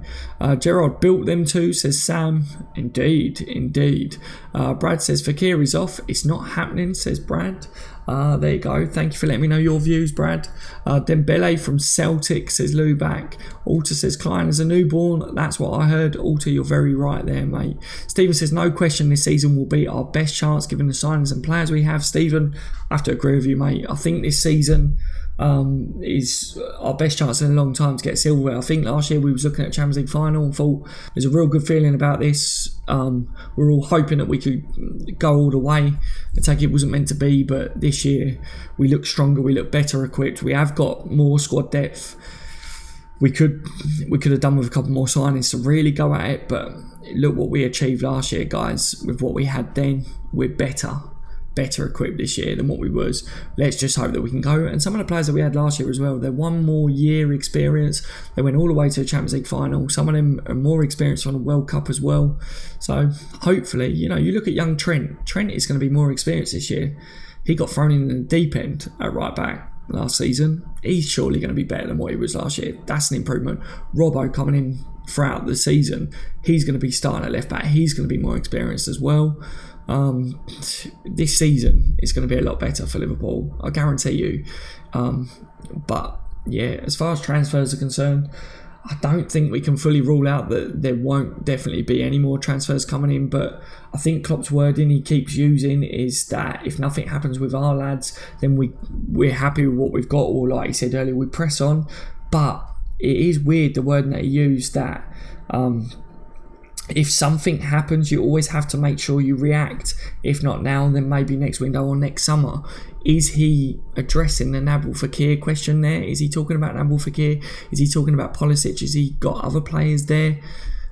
Gerard built them too, says Sam. Indeed. Brad says Fekir is off. It's not happening, says Brad. There you go. Thank you for letting me know your views, Brad. Dembele from Celtic, says Lubac. Alter says Klein is a newborn. That's what I heard. Alter, you're very right there, mate. Stephen says no question this season will be our best chance given the signings and players we have. Stephen, I have to agree with you, mate. I think this season is our best chance in a long time to get silverware. I think last year we was looking at Champions League final and thought there's a real good feeling about this. We're all hoping that we could go all the way. I take it wasn't meant to be, but this year we look stronger, we look better equipped. We have got more squad depth. We could have done with a couple more signings to really go at it, but look what we achieved last year, guys. With what we had then, we're better equipped this year than what we was. Let's just hope that we can go. And some of the players that we had last year as well, they're one more year experience. They went all the way to the Champions League final. Some of them are more experienced on the World Cup as well. So hopefully, you look at young Trent. Trent is going to be more experienced this year. He got thrown in the deep end at right back last season. He's surely going to be better than what he was last year. That's an improvement. Robbo coming in throughout the season, he's going to be starting at left back. He's going to be more experienced as well. This season is going to be a lot better for Liverpool, I guarantee you. But yeah, as far as transfers are concerned, I don't think we can fully rule out that there won't definitely be any more transfers coming in, but I think Klopp's wording he keeps using is that if nothing happens with our lads, then we're happy with what we've got, or like he said earlier, we press on. But it is weird the wording that he used, that if something happens, you always have to make sure you react. If not now, then maybe next window or next summer. Is he addressing the Nabil Fekir question there? Is he talking about Nabil Fekir? Is he talking about Pulisic? Has he got other players there?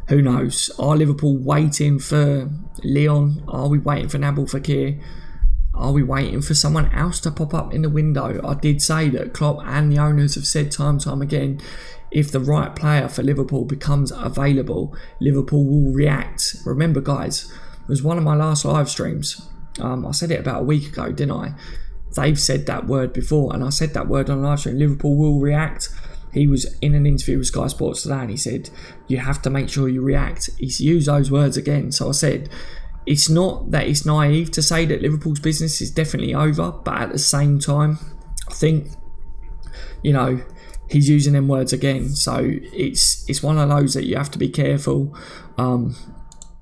Who knows? Are Liverpool waiting for Leon? Are we waiting for Nabil Fekir? Are we waiting for someone else to pop up in the window? I did say that Klopp and the owners have said time and time again, if the right player for Liverpool becomes available, Liverpool will react. Remember, guys, it was one of my last live streams. I said it about a week ago, didn't I? They've said that word before, and I said that word on live stream. Liverpool will react. He was in an interview with Sky Sports today, and he said, you have to make sure you react. He's used those words again. So I said, it's not that it's naive to say that Liverpool's business is definitely over, but at the same time, I think, he's using them words again. So it's one of those that you have to be careful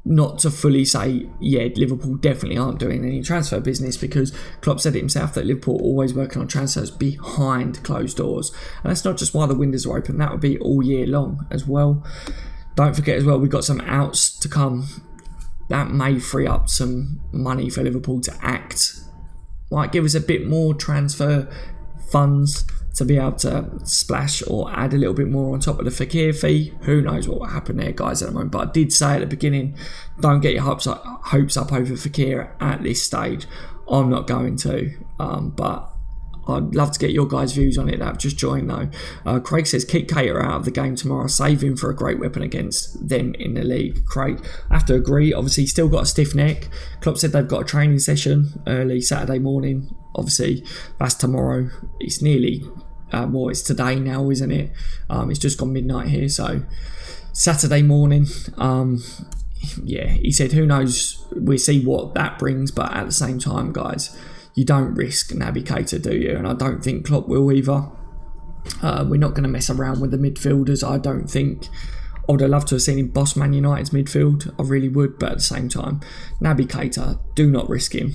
not to fully say, yeah, Liverpool definitely aren't doing any transfer business, because Klopp said it himself that Liverpool are always working on transfers behind closed doors. And that's not just while the windows are open, that would be all year long as well. Don't forget as well, we've got some outs to come. That may free up some money for Liverpool to act. Might give us a bit more transfer funds to be able to splash or add a little bit more on top of the Fekir fee. Who knows what will happen there, guys, at the moment. But I did say at the beginning, don't get your hopes up over Fekir at this stage. I'm not going to. But I'd love to get your guys' views on it that have just joined though. Craig says, keep Cater out of the game tomorrow. Save him for a great weapon against them in the league. Craig, I have to agree. Obviously, he's still got a stiff neck. Klopp said they've got a training session early Saturday morning. Obviously, that's tomorrow. It's nearly... it's today now, isn't it? It's just gone midnight here, so Saturday morning. He said, who knows, we'll see what that brings, but at the same time, guys, you don't risk Naby Keita, do you? And I don't think Klopp will either. We're not going to mess around with the midfielders, I don't think. I would have loved to have seen him boss Man United's midfield, I really would, but at the same time, Naby Keita, do not risk him.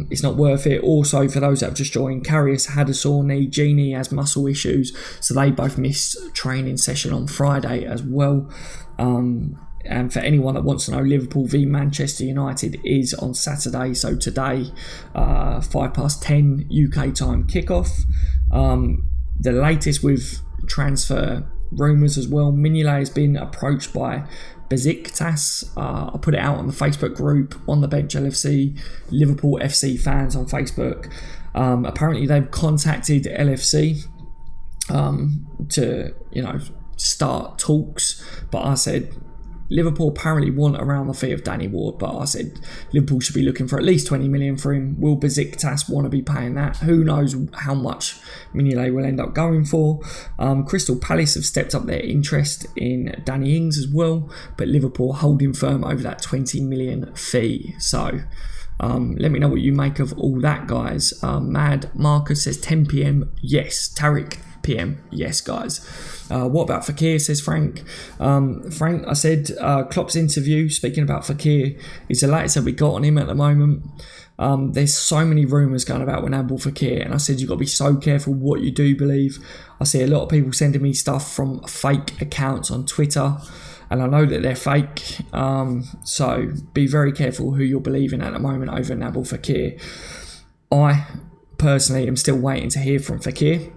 It's not worth it. Also, for those that have just joined, Karius had a sore knee, Genie has muscle issues, so they both missed training session on Friday as well. And for anyone that wants to know, Liverpool v Manchester United is on Saturday, so today, 10:05 UK time kickoff. The latest with transfer rumours as well, Mignolet has been approached by Besiktas. I put it out on the Facebook group, on the bench LFC, Liverpool FC fans on Facebook. Apparently they've contacted LFC to start talks, but I said Liverpool apparently want around the fee of Danny Ward, but I said Liverpool should be looking for at least 20 million for him. Will Besiktas want to be paying that? Who knows how much Mignolet will end up going for. Crystal Palace have stepped up their interest in Danny Ings as well, but Liverpool holding firm over that 20 million fee. So let me know what you make of all that, guys. Mad Marcus says 10 PM. Yes. Tariq PM. Yes, guys. What about Fekir, says Frank. Frank, I said Klopp's interview, speaking about Fekir, is the latest that we got on him at the moment. There's so many rumours going about with Nabil Fekir, and I said you've got to be so careful what you do believe. I see a lot of people sending me stuff from fake accounts on Twitter, and I know that they're fake, so be very careful who you're believing at the moment over Nabil Fekir. I personally am still waiting to hear from Fekir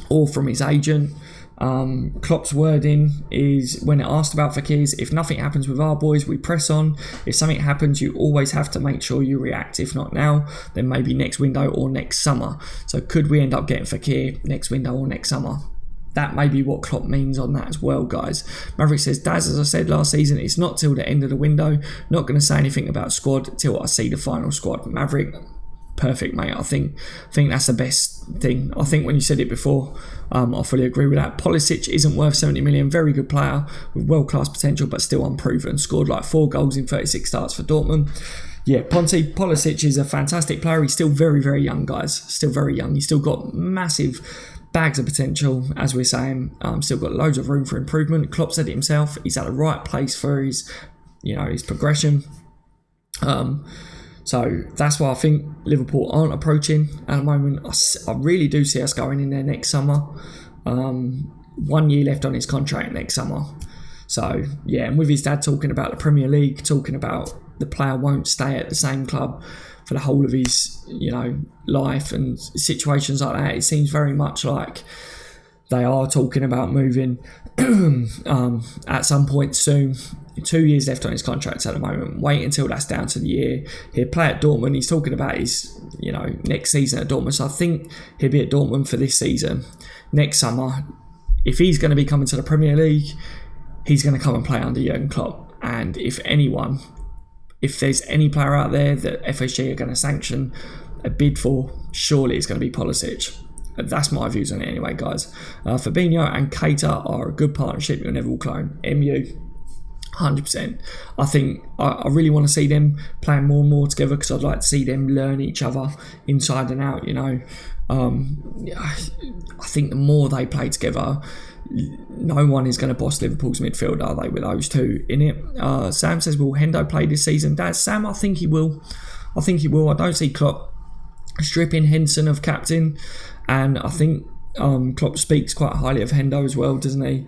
or from his agent. Klopp's wording is, when asked about Fekir's, if nothing happens with our boys, we press on. If something happens, you always have to make sure you react. If not now, then maybe next window or next summer. So could we end up getting Fekir next window or next summer? That may be what Klopp means on that as well, guys. Maverick says, Daz, as I said last season, it's not till the end of the window. Not going to say anything about squad till I see the final squad. Maverick, perfect, mate. I think that's the best thing. I think when you said it before, I fully agree with that. Pulisic isn't worth 70 million. Very good player with world-class potential, but still unproven. Scored like 4 goals in 36 starts for Dortmund. Yeah, Pulisic is a fantastic player. He's still very, very young, guys. Still very young. He's still got massive bags of potential, as we're saying. Still got loads of room for improvement. Klopp said it himself. He's at the right place for his progression. So that's why I think Liverpool aren't approaching at the moment. I really do see us going in there next summer. 1 year left on his contract next summer. So yeah, and with his dad talking about the Premier League, talking about the player won't stay at the same club for the whole of his, life and situations like that, it seems very much like they are talking about moving at some point soon. 2 years left on his contract at the moment. Wait until that's down to the year. He'll play at Dortmund. He's talking about his, next season at Dortmund. So I think he'll be at Dortmund for this season. Next summer, if he's going to be coming to the Premier League, he's going to come and play under Jurgen Klopp. And if there's any player out there that FSG are going to sanction a bid for, surely it's going to be Pulisic. That's my views on it anyway, guys. Fabinho and Keita are a good partnership. You'll never will clone. MU, 100%. I think I really want to see them playing more and more together, because I'd like to see them learn each other inside and out. I think the more they play together, no one is going to boss Liverpool's midfield, are they, with those two in it? Sam says, will Hendo play this season? Sam, I think he will. I don't see Klopp stripping Henson of captain, and I think Klopp speaks quite highly of Hendo as well, doesn't he?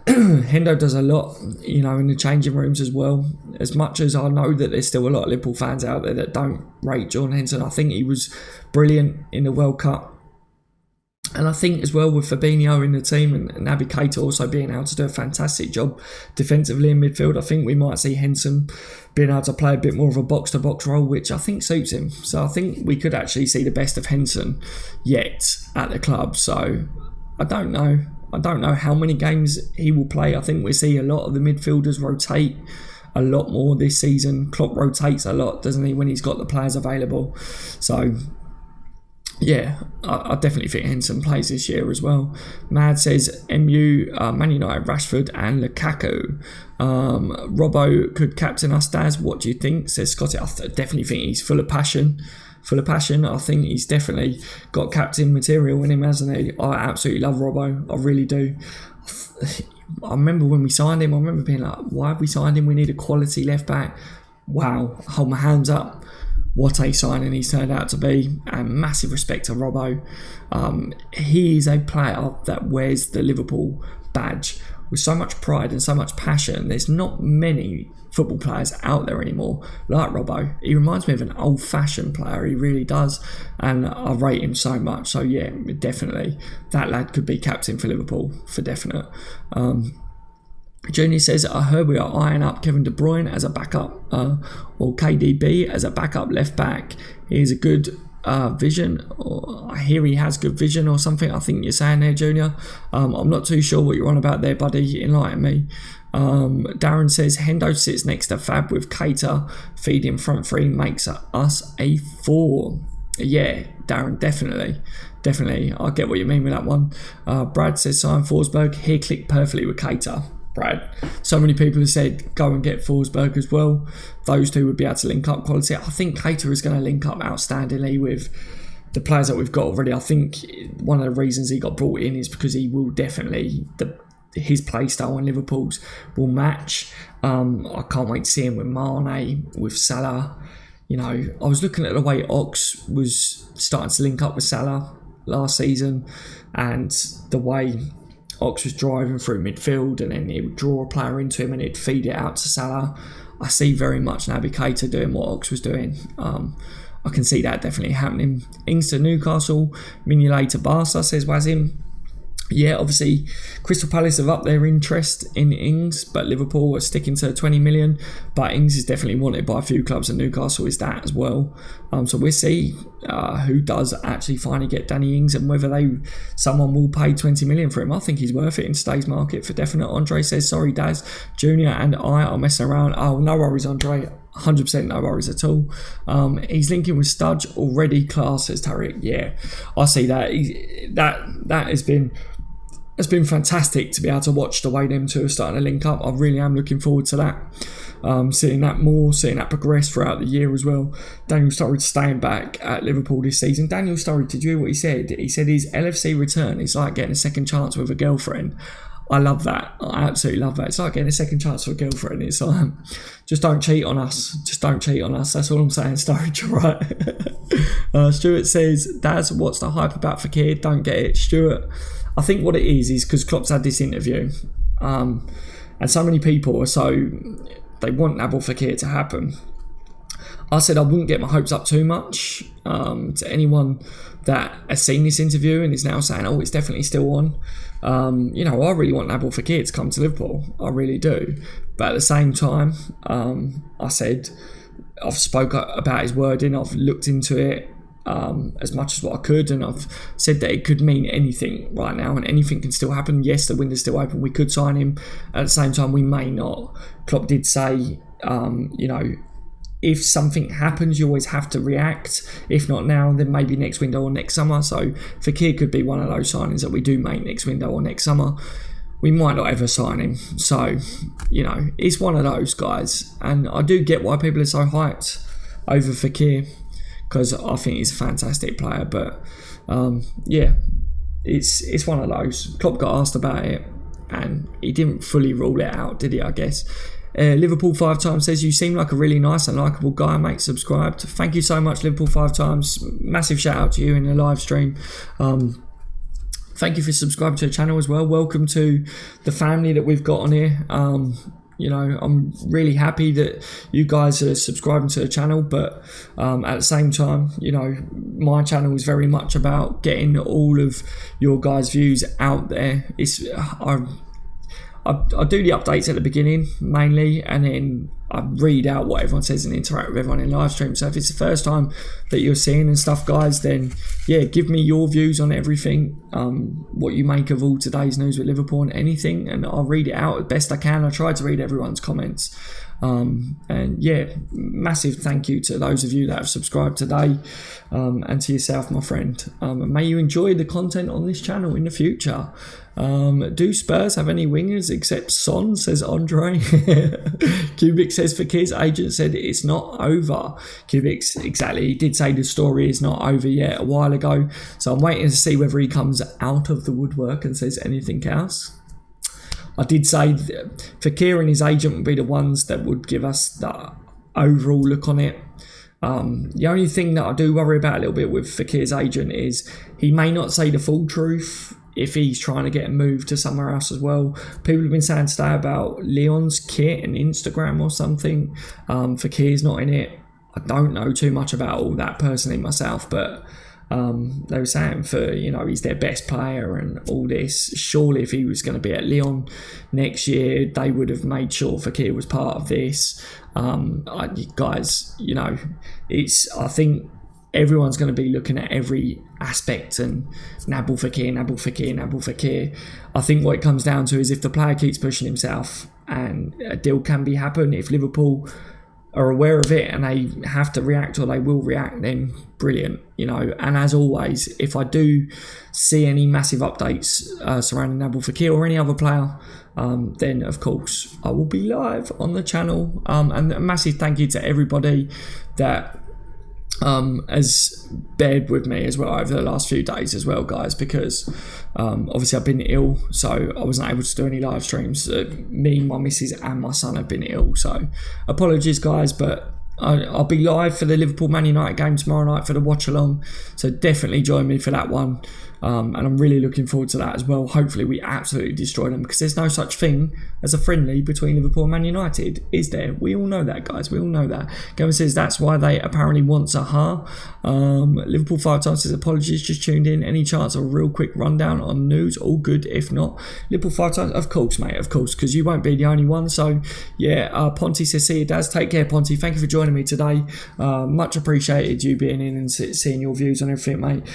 Hendo does a lot, in the changing rooms as well. As much as I know that there's still a lot of Liverpool fans out there that don't rate Jordan Henson, I think he was brilliant in the World Cup. And I think as well with Fabinho in the team and Naby Keita also being able to do a fantastic job defensively in midfield, I think we might see Henson being able to play a bit more of a box-to-box role, which I think suits him. So I think we could actually see the best of Henson yet at the club. So I don't know. I don't know how many games he will play. I think we see a lot of the midfielders rotate a lot more this season. Klopp rotates a lot, doesn't he, when he's got the players available. So yeah, I definitely think Henson plays this year as well. Mad says MU, Man United, Rashford and Lukaku. Robbo could captain us, Daz. What do you think? Says Scotty. I definitely think he's full of passion. I think he's definitely got captain material in him, hasn't he? I absolutely love Robbo. I really do. I remember when we signed him, I remember being like, why have we signed him? We need a quality left back. Wow, hold my hands up. What a signing he's turned out to be, and massive respect to Robbo. He is a player that wears the Liverpool badge with so much pride and so much passion. There's not many football players out there anymore like Robbo. He reminds me of an old-fashioned player, he really does, and I rate him so much. So yeah, definitely that lad could be captain for Liverpool for definite. Junior says, I heard we are eyeing up Kevin De Bruyne as a backup, or KDB as a backup left back. He has a good vision, or I hear he has good vision or something. I think you're saying there, Junior. I'm not too sure what you're on about there, buddy. Enlighten me. Darren says, Hendo sits next to Fab with Keita feeding front three, makes us a 4. Yeah, Darren, definitely. I get what you mean with that one. Brad says, sign Forsberg. Here clicked perfectly with Keita. Brad, so many people have said go and get Forsberg as well. Those two would be able to link up quality. I think Keita is going to link up outstandingly with the players that we've got already. I think one of the reasons he got brought in is because he will definitely, his play style and Liverpool's will match. I can't wait to see him with Mane, with Salah. I was looking at the way Ox was starting to link up with Salah last season, and the way Ox was driving through midfield, and then he would draw a player into him and he'd feed it out to Salah. I see very much Naby Keita doing what Ox was doing. I can see that definitely happening. Ings to Newcastle, Mignolet to Barca, says Wazim. Yeah, obviously Crystal Palace have upped their interest in Ings, but Liverpool are sticking to 20 million. But Ings is definitely wanted by a few clubs, and Newcastle is that as well. So we'll see who does actually finally get Danny Ings, and whether someone will pay 20 million for him. I think he's worth it in today's market for definite. Andre says, sorry Daz, Junior and I are messing around. Oh, no worries, Andre. 100% no worries at all. He's linking with Studge already. Class, says Tariq. Yeah, I see that. That has been it's been fantastic to be able to watch the way them two are starting to link up. I really am looking forward to that. Seeing that progress throughout the year as well. Daniel Sturridge staying back at Liverpool this season. Daniel Sturridge, did you hear what he said? He said his LFC return is like getting a second chance with a girlfriend. I love that. I absolutely love that. It's like getting a second chance for a girlfriend. It's like, just don't cheat on us. Just don't cheat on us. That's all I'm saying, Sturridge, right? Stuart says, Daz, what's the hype about Fekir? Don't get it. Stuart, I think what it is because Klopp's had this interview. And so many people they want Nabil Fekir to happen. I said I wouldn't get my hopes up too much. To anyone that has seen this interview and is now saying, oh, it's definitely still on. I really want Nabil Fekir to come to Liverpool. I really do. But at the same time, I said I've spoke about his wording. I've looked into it as much as what I could, and I've said that it could mean anything right now, and anything can still happen. Yes, the window's still open. We could sign him. At the same time, we may not. Klopp did say, if something happens, you always have to react. If not now, then maybe next window or next summer. So Fekir could be one of those signings that we do make next window or next summer. We might not ever sign him. So, it's one of those guys. And I do get why people are so hyped over Fekir, because I think he's a fantastic player. But, it's one of those. Klopp got asked about it, and he didn't fully rule it out, did he, I guess? Liverpool 5 times says, you seem like a really nice and likeable guy, mate. Subscribed. Thank you so much, Liverpool 5 times. Massive shout out to you in the live stream. Thank you for subscribing to the channel as well. Welcome to the family that we've got on here. I'm really happy that you guys are subscribing to the channel, but at the same time, my channel is very much about getting all of your guys' views out there. I do the updates at the beginning mainly, and then I read out what everyone says and interact with everyone in live stream. So if it's the first time that you're seeing and stuff, guys, then give me your views on everything, what you make of all today's news with Liverpool and anything, and I'll read it out as best I can. I try to read everyone's comments. Massive thank you to those of you that have subscribed today, and to yourself, my friend. And may you enjoy the content on this channel in the future. Do Spurs have any wingers except Son, says Andre. Cubic says Fekir's agent said it's not over. Cubic, exactly, he did say the story is not over yet a while ago, so I'm waiting to see whether he comes out of the woodwork and says anything else. I did say Fekir and his agent would be the ones that would give us the overall look on it. The only thing that I do worry about a little bit with Fekir's agent is he may not say the full truth if he's trying to get a move to somewhere else as well. People have been saying today about Leon's kit and Instagram or something. Fekir's not in it. I don't know too much about all that personally myself, but they were saying he's their best player and all this. Surely if he was going to be at Lyon next year, they would have made sure Fekir was part of this. Guys, I think everyone's going to be looking at every aspect and Nabil Fekir. I think what it comes down to is if the player keeps pushing himself and a deal can be happen, if Liverpool are aware of it and they have to react or they will react, then brilliant, and as always, if I do see any massive updates surrounding Nabil Fekir or any other player, then of course I will be live on the channel, and a massive thank you to everybody that has bared with me as well over the last few days as well, guys, because obviously I've been ill, so I wasn't able to do any live streams. Me, my missus and my son have been ill, so apologies, guys, but I'll be live for the Liverpool Man United game tomorrow night for the watch along, so definitely join me for that one. And I'm really looking forward to that as well. Hopefully we absolutely destroy them, because there's no such thing as a friendly between Liverpool and Man United, is there? We all know that, guys. We all know that. Gavin says that's why they apparently want Zaha. Liverpool 5 times says apologies, just tuned in. Any chance of a real quick rundown on news? All good if not. Liverpool 5 times, of course, mate, of course, because you won't be the only one. So Ponty says, see you, Daz. Take care, Ponty. Thank you for joining me today. Much appreciated you being in and seeing your views on everything, mate.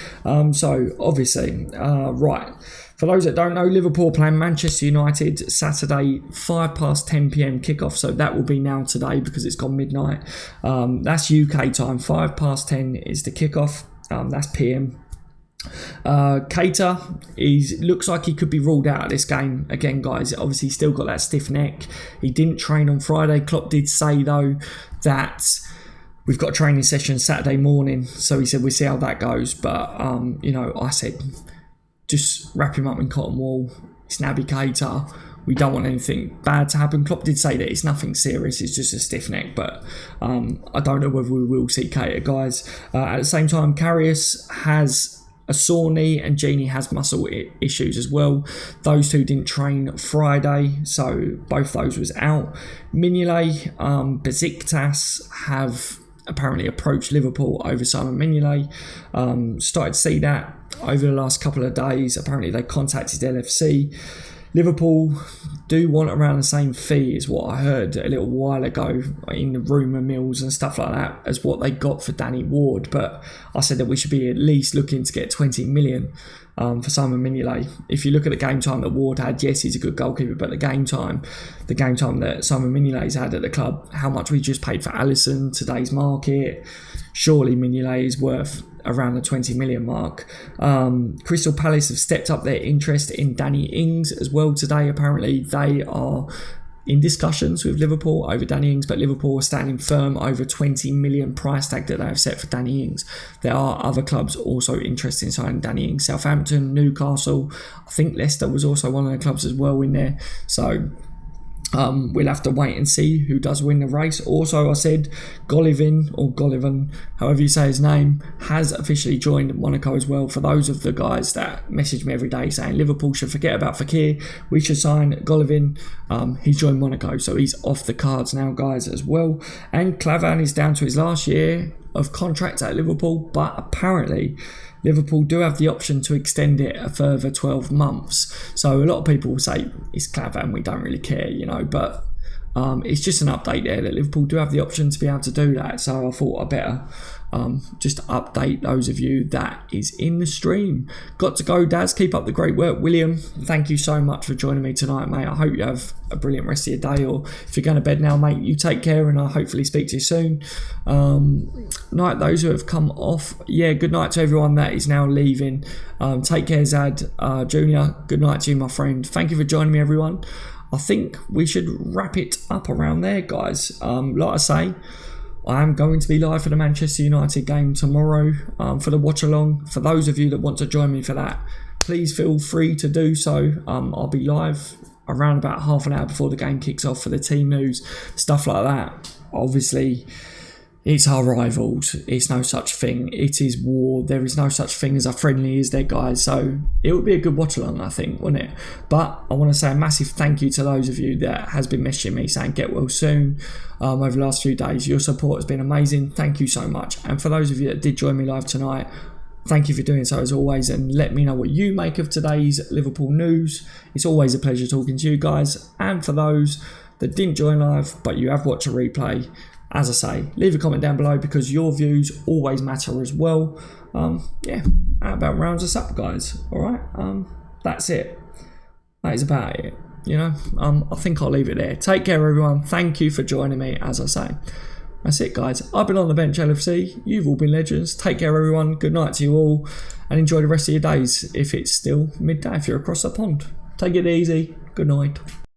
So obviously, right, for those that don't know, Liverpool playing Manchester United Saturday 10 p.m. kickoff, so that will be now today because it's gone midnight. That's UK time. 10 is the kickoff. That's PM. Keita looks like he could be ruled out of this game again, guys. Obviously, he's still got that stiff neck. He didn't train on Friday. Klopp did say though that we've got a training session Saturday morning, so he said we'll see how that goes. But you know, I said just wrap him up in cotton wool. It's Naby Keita. We don't want anything bad to happen. Klopp did say that it's nothing serious, it's just a stiff neck, but I don't know whether we will see Keita, guys. At the same time, Karius has a sore knee and Genie has muscle issues as well. Those two didn't train Friday, so both those was out. Mignolet, Besiktas have apparently approached Liverpool over Simon Mignolet. Started to see that over the last couple of days. Apparently they contacted LFC. Liverpool do want around the same fee as what I heard a little while ago in the rumour mills and stuff like that as what they got for Danny Ward, but I said that we should be at least looking to get 20 million for Simon Mignolet. If you look at the game time that Ward had, yes, he's a good goalkeeper, but the game time that Simon Mignolet's had at the club, how much we just paid for Alisson, today's market, surely Mignolet is worth around the 20 million mark. Crystal Palace have stepped up their interest in Danny Ings as well today. Apparently they are in discussions with Liverpool over Danny Ings, but Liverpool are standing firm over 20 million price tag that they have set for Danny Ings. There are other clubs also interested in signing Danny Ings. Southampton, Newcastle, I think Leicester was also one of the clubs as well in there. So we'll have to wait and see who does win the race. Also, I said Golovin, however you say his name, has officially joined Monaco as well. For those of the guys that message me every day saying Liverpool should forget about Fekir, we should sign Golovin. He's joined Monaco, so he's off the cards now, guys, as well. And Clavan is down to his last year of contract at Liverpool, but apparently Liverpool do have the option to extend it a further 12 months. So a lot of people will say, it's Clavan, we don't really care, you know, but it's just an update there that Liverpool do have the option to be able to do that. So I thought I'd better just update those of you that is in the stream. Got to go, Daz. Keep up the great work. William, thank you so much for joining me tonight, mate. I hope you have a brilliant rest of your day, or if you're going to bed now, mate, you take care and I'll hopefully speak to you soon. Night those who have come off. Yeah, good night to everyone that is now leaving. Take care, Zad. Junior, good night to you, my friend. Thank you for joining me, everyone. I think we should wrap it up around there, guys. Like I say, I am going to be live for the Manchester United game tomorrow for the watch along. For those of you that want to join me for that, please feel free to do so. I'll be live around about half an hour before the game kicks off for the team news, stuff like that. Obviously, it's our rivals. It's no such thing. It is war. There is no such thing as a friendly, is there, guys? So it would be a good watch along, I think, wouldn't it? But I want to say a massive thank you to those of you that has been messaging me saying get well soon over the last few days. Your support has been amazing. Thank you so much. And for those of you that did join me live tonight, thank you for doing so as always, and let me know what you make of today's Liverpool news. It's always a pleasure talking to you guys. And for those that didn't join live but you have watched a replay, as I say, leave a comment down below because your views always matter as well. Yeah, that about rounds us up, guys. Alright, that's it. That is about it. You know, I think I'll leave it there. Take care, everyone. Thank you for joining me, as I say. That's it, guys. I've been on the bench, LFC. You've all been legends. Take care, everyone. Good night to you all. And enjoy the rest of your days if it's still midday, if you're across the pond. Take it easy. Good night.